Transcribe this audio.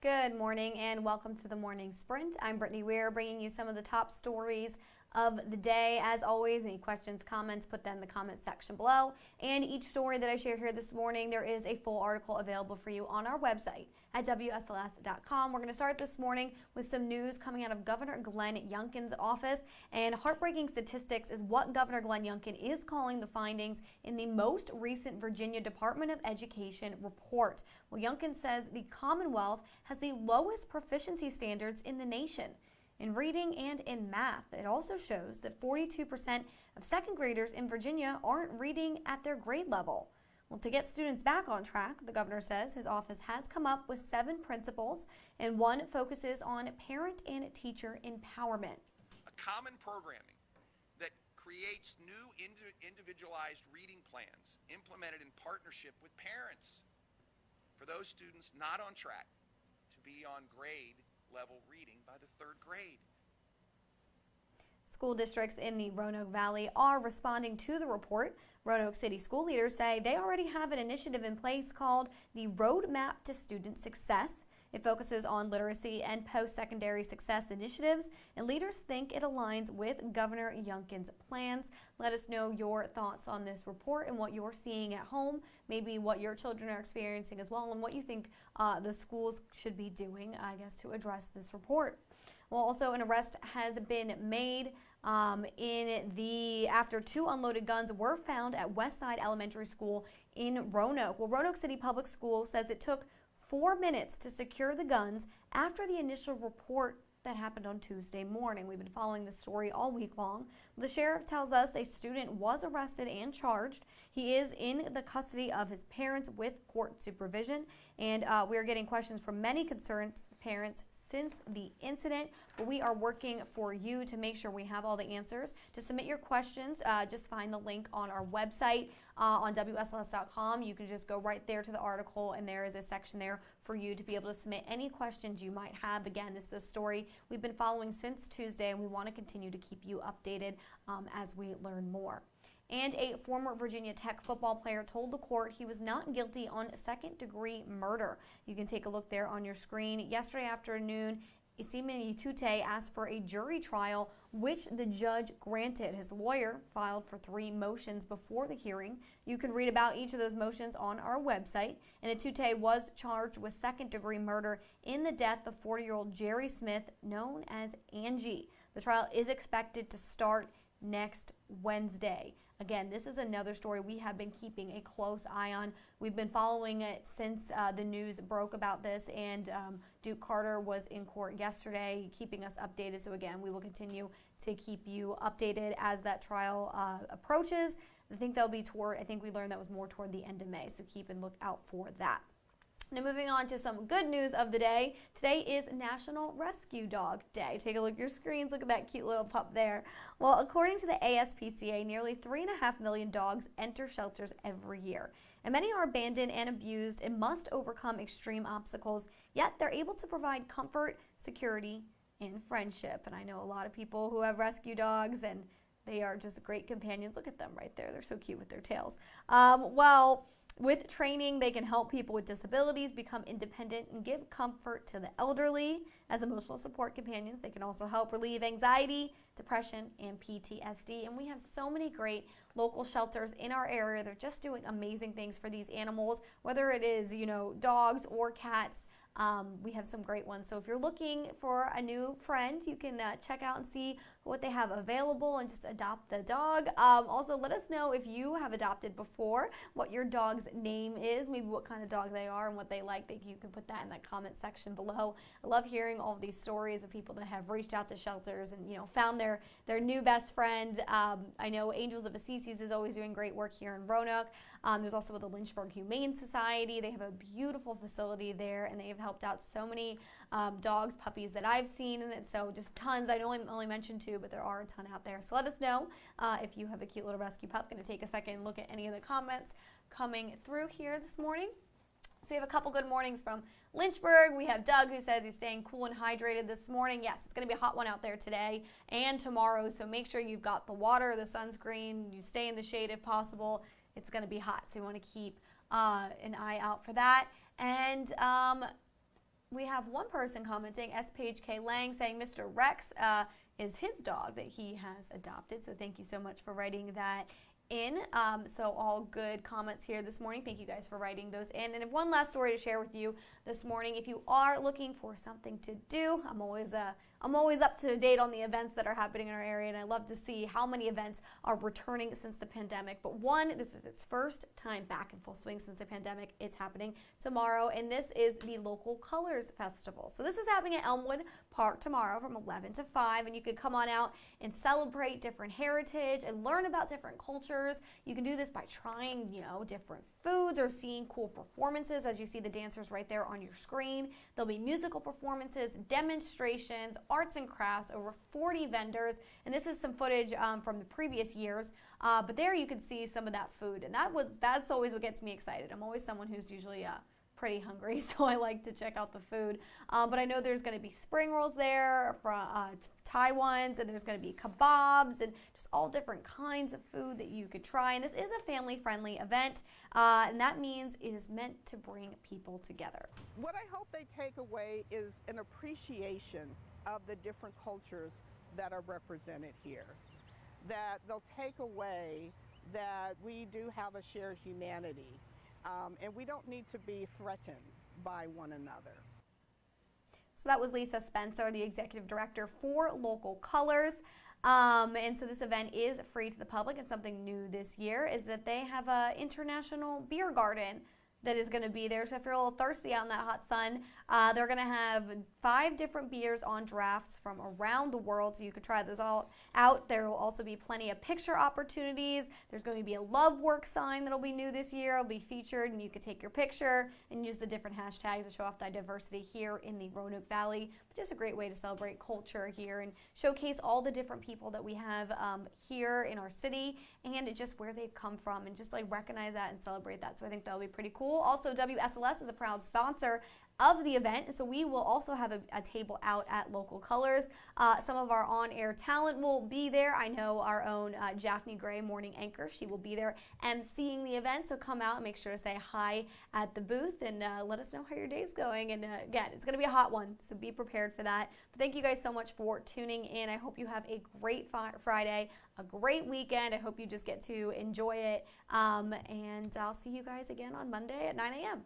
Good morning and welcome to the Morning Sprint. I'm Brittany Weir, bringing you some of the top stories of the day. As always, any questions, comments, put them in the comment section below. And each story that I share here this morning, there is a full article available for you on our website at WSLS.com. We're going to start this morning with some news coming out of Governor Glenn Youngkin's office. And heartbreaking statistics is what Governor Glenn Youngkin is calling the findings in the most recent Virginia Department of Education report. Well, Youngkin says the Commonwealth has the lowest proficiency standards in the nation in reading and in math. It also shows that 42% of second graders in Virginia aren't reading at their grade level. Well, to get students back on track, the governor says his office has come up with 7 principles, and one focuses on parent and teacher empowerment. A common programming that creates new individualized reading plans implemented in partnership with parents for those students not on track to be on grade level reading by the 3rd grade. School districts in the Roanoke Valley are responding to the report. Roanoke City school leaders say they already have an initiative in place called the Roadmap to Student Success. It focuses on literacy and post-secondary success initiatives, and leaders think it aligns with Governor Youngkin's plans. Let us know your thoughts on this report and what you're seeing at home, maybe what your children are experiencing as well, and what you think the schools should be doing, I guess, to address this report. Well, also an arrest has been made after 2 unloaded guns were found at Westside Elementary School in Roanoke. Well, Roanoke City Public Schools says it took 4 minutes to secure the guns after the initial report that happened on Tuesday morning. We've been following the story all week long. The sheriff tells us a student was arrested and charged. He is in the custody of his parents with court supervision, and we are getting questions from many concerned parents since the incident, but we are working for you to make sure we have all the answers. To submit your questions, just find the link on our website on WSLS.com. You can just go right there to the article, and there is a section there for you to be able to submit any questions you might have. Again, this is a story we've been following since Tuesday, and we want to continue to keep you updated as we learn more. And a former Virginia Tech football player told the court he was not guilty on second-degree murder. You can take a look there on your screen. Yesterday afternoon, Isimini Tute asked for a jury trial, which the judge granted. His lawyer filed for 3 motions before the hearing. You can read about each of those motions on our website. And Tute was charged with second-degree murder in the death of 40-year-old Jerry Smith, known as Angie. The trial is expected to start next Wednesday. Again, this is another story we have been keeping a close eye on. We've been following it since the news broke about this, and Duke Carter was in court yesterday, keeping us updated. So again, we will continue to keep you updated as that trial approaches. I think we learned that was more toward the end of May, so keep and look out for that. Now moving on to some good news of the day. Today is National Rescue Dog Day. Take a look at your screens. Look at that cute little pup there. Well, according to the ASPCA, nearly 3.5 million dogs enter shelters every year. And many are abandoned and abused and must overcome extreme obstacles, yet they're able to provide comfort, security, and friendship. And I know a lot of people who have rescue dogs, and they are just great companions. Look at them right there. They're so cute with their tails. With training, they can help people with disabilities become independent and give comfort to the elderly. As emotional support companions, they can also help relieve anxiety, depression, and PTSD. And we have so many great local shelters in our area. They're just doing amazing things for these animals, whether it is, dogs or cats. We have some great ones. So if you're looking for a new friend, you can check out and see what they have available and just adopt the dog. Also, let us know if you have adopted before, what your dog's name is, maybe what kind of dog they are and what they like. You can put that in that comment section below. I love hearing all of these stories of people that have reached out to shelters and found their new best friend. I know Angels of Assisi's is always doing great work here in Roanoke. There's also the Lynchburg Humane Society. They have a beautiful facility there, and they have helped out so many dogs, puppies that I've seen, and so just tons. I only mentioned 2, but there are a ton out there. So let us know if you have a cute little rescue pup. Going to take a second and look at any of the comments coming through here this morning. So we have a couple good mornings from Lynchburg. We have Doug, who says he's staying cool and hydrated this morning. Yes, it's going to be a hot one out there today and tomorrow, so make sure you've got the water, the sunscreen, you stay in the shade if possible. It's going to be hot, so you want to keep an eye out for that. And We have one person commenting, S. Page K. Lang, saying Mr. Rex is his dog that he has adopted. So thank you so much for writing that in. So all good comments here this morning. Thank you guys for writing those in. And I have one last story to share with you this morning. If you are looking for something to do, I'm always up to date on the events that are happening in our area, and I love to see how many events are returning since the pandemic. But one, this is its first time back in full swing since the pandemic. It's happening tomorrow, and this is the Local Colors Festival. So this is happening at Elmwood Park tomorrow from 11 to 5, and you could come on out and celebrate different heritage and learn about different cultures. You can do this by trying, different foods or seeing cool performances, as you see the dancers right there on your screen. There'll be musical performances, demonstrations, arts and crafts, over 40 vendors, and this is some footage from the previous years, but there you can see some of that food, and that's always what gets me excited. I'm always someone who's usually pretty hungry, so I like to check out the food, but I know there's going to be spring rolls there, from Thai ones, and there's going to be kebabs and just all different kinds of food that you could try. And this is a family-friendly event, and that means it is meant to bring people together. What I hope they take away is an appreciation of the different cultures that are represented here. That they'll take away that we do have a shared humanity, and we don't need to be threatened by one another. So that was Lisa Spencer, the executive director for Local Colors. And so this event is free to the public, and something new this year is that they have an international beer garden that is going to be there. So if you're a little thirsty out in that hot sun, they're going to have 5 different beers on drafts from around the world, so you can try those all out. There will also be plenty of picture opportunities. There's going to be a Love Work sign that'll be new this year. It'll be featured, and you can take your picture and use the different hashtags to show off the diversity here in the Roanoke Valley. But just a great way to celebrate culture here and showcase all the different people that we have here in our city, and just where they've come from, and just recognize that and celebrate that. So I think that'll be pretty cool. Also, WSLS is a proud sponsor of the event, so we will also have a table out at Local Colors. Some of our on-air talent will be there. I know our own Japhanie Gray, morning anchor, she will be there emceeing the event, so come out and make sure to say hi at the booth, and let us know how your day's going. And again, it's going to be a hot one, so be prepared for that. But thank you guys so much for tuning in. I hope you have a great Friday, a great weekend. I hope you just get to enjoy it, and I'll see you guys again on Monday at 9 a.m.